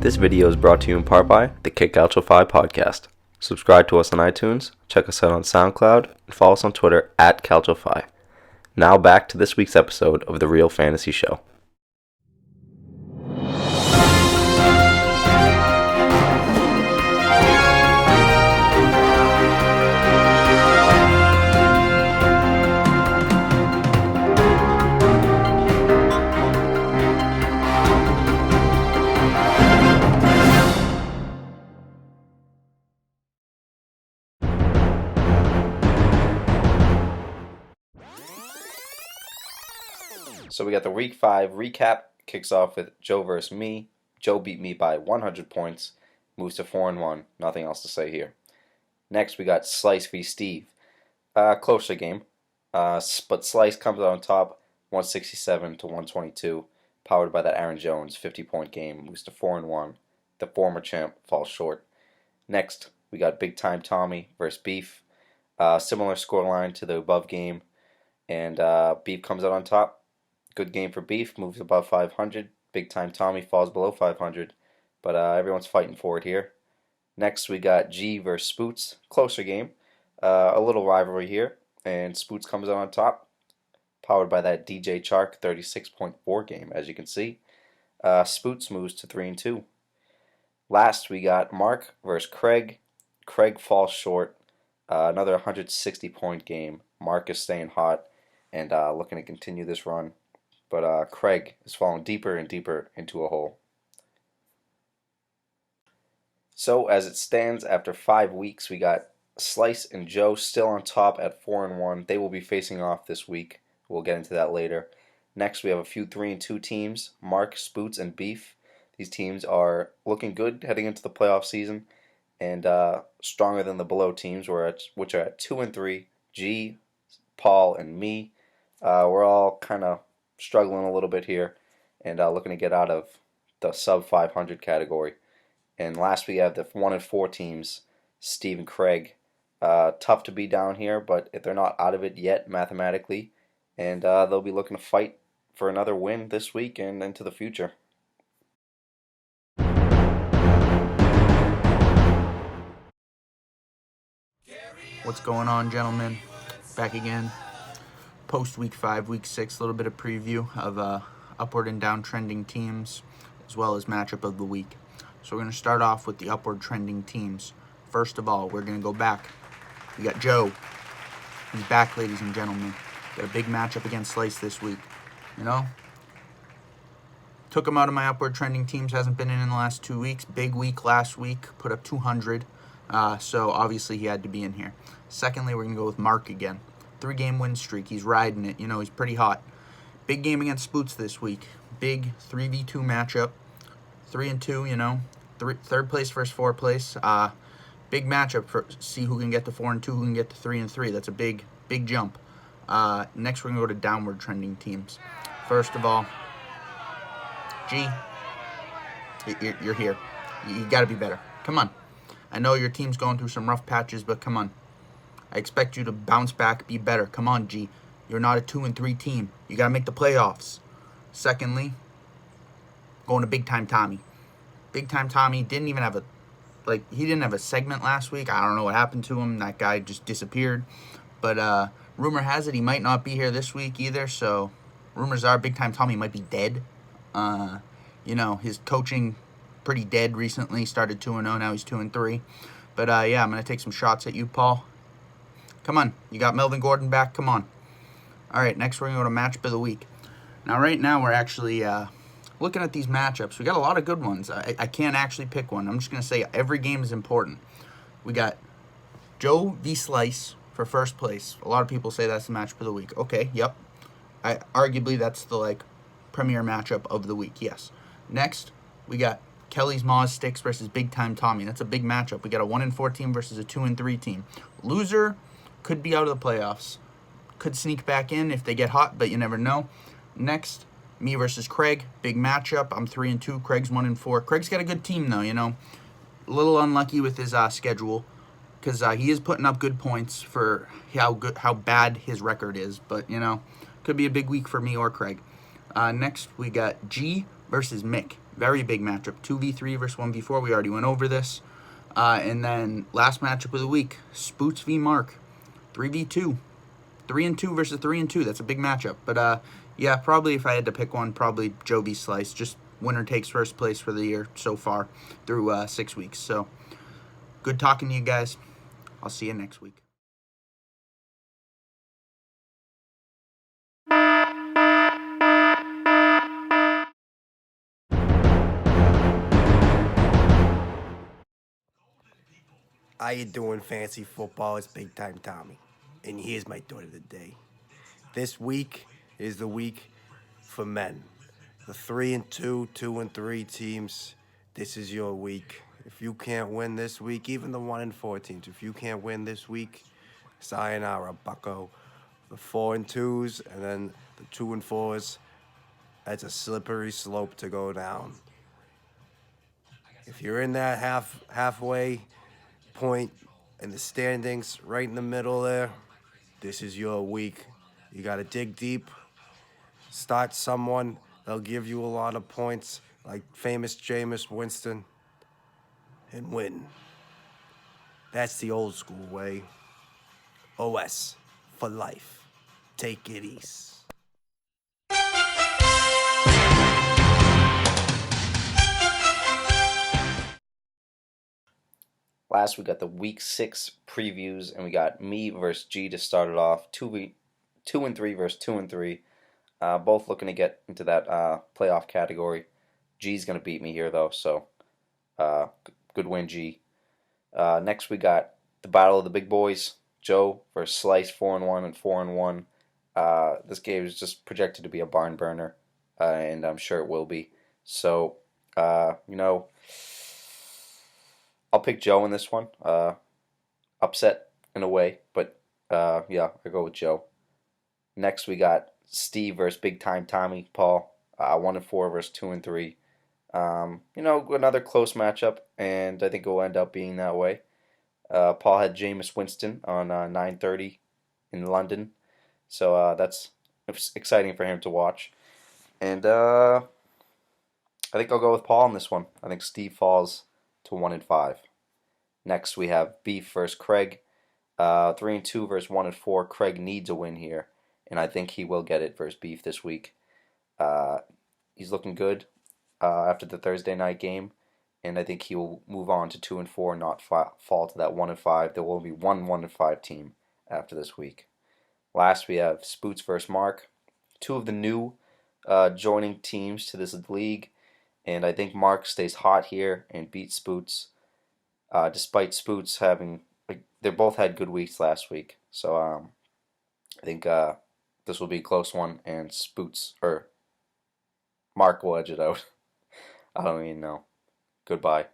This video is brought to you in part by the Kick Calcio 5 podcast. Subscribe to us on iTunes, check us out on SoundCloud, and follow us on Twitter at Calcio5. Now back to this week's episode of The Real Fantasy Show. So we got the Week 5 recap. Kicks off with Joe versus me. Joe beat me by 100 points. Moves to 4-1. Nothing else to say here. Next we got Slice v. Steve. Closer game. But Slice comes out on top, 167 to 122. Powered by that Aaron Jones 50-point game. Moves to 4-1. The former champ falls short. Next we got Big Time Tommy versus Beef. Similar scoreline to the above game. And Beef comes out on top. Good game for Beef, moves above 500. Big Time Tommy falls below 500, but everyone's fighting for it here. Next, we got G versus Spoots. Closer game. A little rivalry here, and Spoots comes out on top, powered by that DJ Chark 36.4 game, as you can see. Spoots moves to 3-2. Last, we got Mark versus Craig. Craig falls short. Another 160-point game. Mark is staying hot and looking to continue this run. But Craig is falling deeper and deeper into a hole. So as it stands after 5 weeks, we got Slice and Joe still on top at 4-1. They will be facing off this week. We'll get into that later. Next, we have a few 3-2 teams, Mark, Spoots, and Beef. These teams are looking good heading into the playoff season and stronger than the below teams, which are at 2-3. G, Paul, and me. We're all kind of struggling a little bit here and looking to get out of the sub 500 category. And last we have the 1-4 teams, Steve and Craig. Tough to be down here, but if they're not out of it yet mathematically, and they'll be looking to fight for another win this week and into the future. What's going on, gentlemen? Back again. Post week 5, week 6, a little bit of preview of upward and down trending teams, as well as matchup of the week. So we're going to start off with the upward trending teams. First of all, we're going to go back. We got Joe. He's back, ladies and gentlemen. Got a big matchup against Slice this week. You know? Took him out of my upward trending teams. Hasn't been in the last 2 weeks. Big week last week. Put up 200. So obviously he had to be in here. Secondly, we're going to go with Mark again. 3-game win streak. He's riding it. You know, he's pretty hot. Big game against Spoots this week. Big 3v2 matchup. 3-2, you know. Third place versus 4th place. Big matchup for see who can get to 4-2, who can get to 3-3. That's a big jump. Next, we're going to go to downward trending teams. First of all, G, you're here. You got to be better. Come on. I know your team's going through some rough patches, but come on. I expect you to bounce back, be better. Come on, G. You're not a 2-3 team. You got to make the playoffs. Secondly, going to Big Time Tommy. Big Time Tommy didn't even have he didn't have a segment last week. I don't know what happened to him. That guy just disappeared. But rumor has it he might not be here this week either. So rumors are Big Time Tommy might be dead. You know, his coaching pretty dead recently. Started 2-0, now he's 2-3. But yeah, I'm going to take some shots at you, Paul. Come on. You got Melvin Gordon back? Come on. All right, next we're going to go to matchup of the week. Now, right now, we're actually looking at these matchups. We got a lot of good ones. I can't actually pick one. I'm just going to say every game is important. We got Joe v. Slice for first place. A lot of people say that's the matchup of the week. Okay, yep. Arguably, that's the, premier matchup of the week, yes. Next, we got Kelly's Moz Sticks versus Big Time Tommy. That's a big matchup. We got a 1-4 team versus a 2-3 team. Loser could be out of the playoffs. Could sneak back in if they get hot, but you never know. Next, me versus Craig. Big matchup. I'm 3-2. Craig's 1-4. Craig's got a good team, though, you know. A little unlucky with his schedule because he is putting up good points for how bad his record is. But, you know, could be a big week for me or Craig. Next, we got G versus Mick. Very big matchup. 2v3 versus 1v4. We already went over this. And then last matchup of the week, Spoots v Mark. 3v2. 3-2 versus 3-2. That's a big matchup. But yeah, probably if I had to pick one, probably Joe v Slice. Just winner takes first place for the year so far through 6 weeks. So good talking to you guys. I'll see you next week. How you doing, fancy football? It's Big Time Tommy. And here's my thought of the day. This week is the week for men. The 3-2, 2-3 teams, this is your week. If you can't win this week, even the 1-4 teams, if you can't win this week, sayonara, bucko. The 4-2s and then the 2-4s, that's a slippery slope to go down. If you're in that halfway point in the standings, right in the middle there, this is your week. You got to dig deep, start someone. They'll give you a lot of points, like famous Jameis Winston, and win. That's the old school way. OS for life. Take it easy. Last we got the week 6 previews, and we got me versus G to start it off. 2-3 versus 2-3. Both looking to get into that playoff category. G's gonna beat me here though, so good win, G. Next we got the battle of the big boys. Joe versus Slice, 4-1 and 4-1. This game is just projected to be a barn burner, and I'm sure it will be. So, I'll pick Joe in this one. Upset in a way, but yeah, I go with Joe. Next we got Steve versus Big Time Tommy Paul. 1-4 versus 2-3. Another close matchup, and I think it will end up being that way. Paul had Jameis Winston on 9:30 in London, so that's exciting for him to watch. And I think I'll go with Paul on this one. I think Steve falls to 1-5. Next we have Beef versus Craig. 3-2 versus 1-4. Craig needs a win here, and I think he will get it versus Beef this week. He's looking good after the Thursday night game, and I think he will move on to 2-4 and not fall to that 1-5. There will be one 1-5 team after this week. Last we have Spoots versus Mark. Two of the new joining teams to this league, and I think Mark stays hot here and beats Spoots, despite Spoots having, they both had good weeks last week. So I think this will be a close one, and Mark will edge it out. I don't even know. Goodbye.